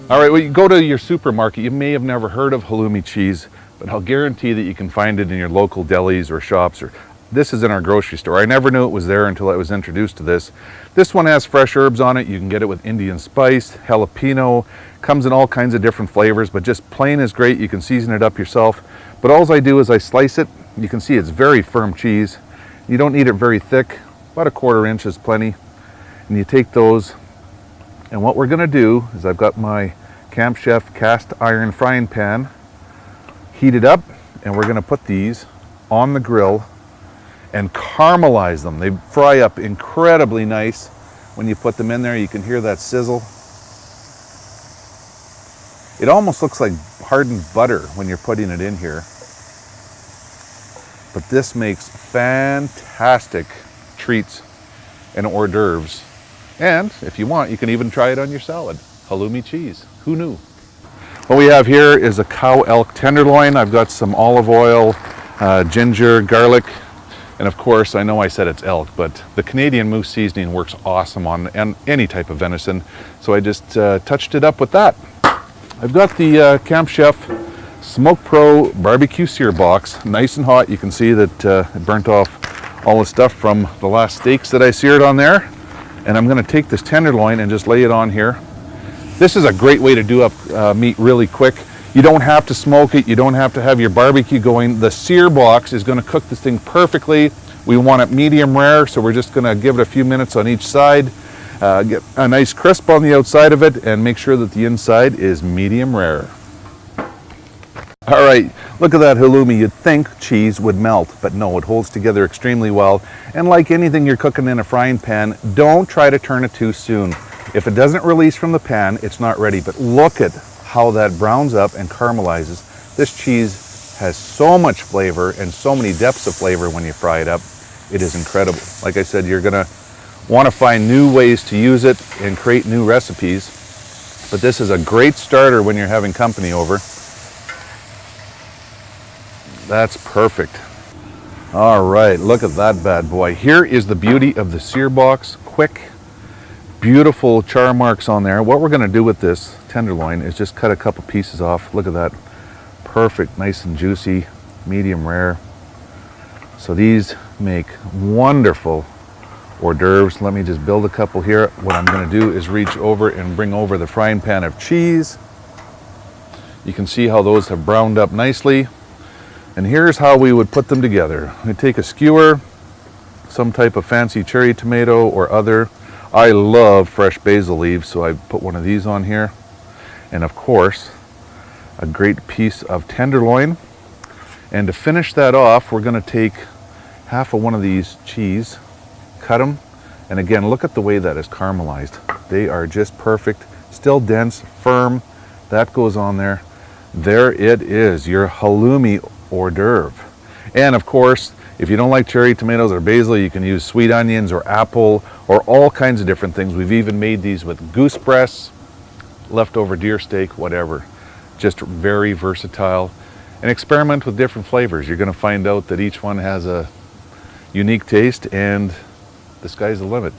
All right, well, you go to your supermarket, you may have never heard of halloumi cheese, but I'll guarantee that you can find it in your local delis or shops. Or this is in our grocery store. I never knew it was there until I was introduced to this. This one has fresh herbs on it. You can get it with Indian spice, jalapeno, comes in all kinds of different flavors, but just plain is great. You can season it up yourself. But all I do is I slice it. You can see it's very firm cheese. You don't need it very thick. About a 1/4 inch is plenty. And you take those, and what we're gonna do is I've got my Camp Chef cast iron frying pan heated up, and we're gonna put these on the grill and caramelize them. They fry up incredibly nice. When you put them in there, you can hear that sizzle. It almost looks like hardened butter when you're putting it in here. But this makes fantastic treats and hors d'oeuvres. And if you want, you can even try it on your salad. Halloumi cheese. Who knew? What we have here is a cow elk tenderloin. I've got some olive oil, ginger, garlic, and of course, I know I said it's elk, but the Canadian moose seasoning works awesome on any type of venison. So I just touched it up with that. I've got the Camp Chef Smoke Pro barbecue sear box, nice and hot. You can see that it burnt off all the stuff from the last steaks that I seared on there. And I'm gonna take this tenderloin and just lay it on here. This is a great way to do up meat really quick. You don't have to smoke it. You don't have to have your barbecue going. The sear box is gonna cook this thing perfectly. We want it medium rare, so we're just gonna give it a few minutes on each side. Get a nice crisp on the outside of it and make sure that the inside is medium rare. All right, look at that halloumi. You'd think cheese would melt, but no, it holds together extremely well. And like anything you're cooking in a frying pan, don't try to turn it too soon. If it doesn't release from the pan, it's not ready. But look at how that browns up and caramelizes. This cheese has so much flavor and so many depths of flavor when you fry it up. It is incredible. Like I said, you're gonna want to find new ways to use it and create new recipes. But this is a great starter when you're having company over. That's perfect. All right, look at that bad boy. Here is the beauty of the sear box. Quick, beautiful char marks on there. What we're gonna do with this tenderloin is just cut a couple pieces off. Look at that, perfect, nice and juicy, medium rare. So these make wonderful hors d'oeuvres. Let me just build a couple here. What I'm gonna do is reach over and bring over the frying pan of cheese. You can see how those have browned up nicely. And here's how we would put them together. We take a skewer, some type of fancy cherry tomato or other. I love fresh basil leaves, so I put one of these on here. And of course, a great piece of tenderloin. And to finish that off, we're gonna take half of one of these cheese, cut them, and again, look at the way that is caramelized. They are just perfect, still dense, firm. That goes on there. There it is, your halloumi hors d'oeuvre. And of course, if you don't like cherry tomatoes or basil, you can use sweet onions or apple or all kinds of different things. We've even made these with goose breasts, leftover deer steak, whatever. Just very versatile. And experiment with different flavors. You're gonna find out that each one has a unique taste, and the sky's the limit.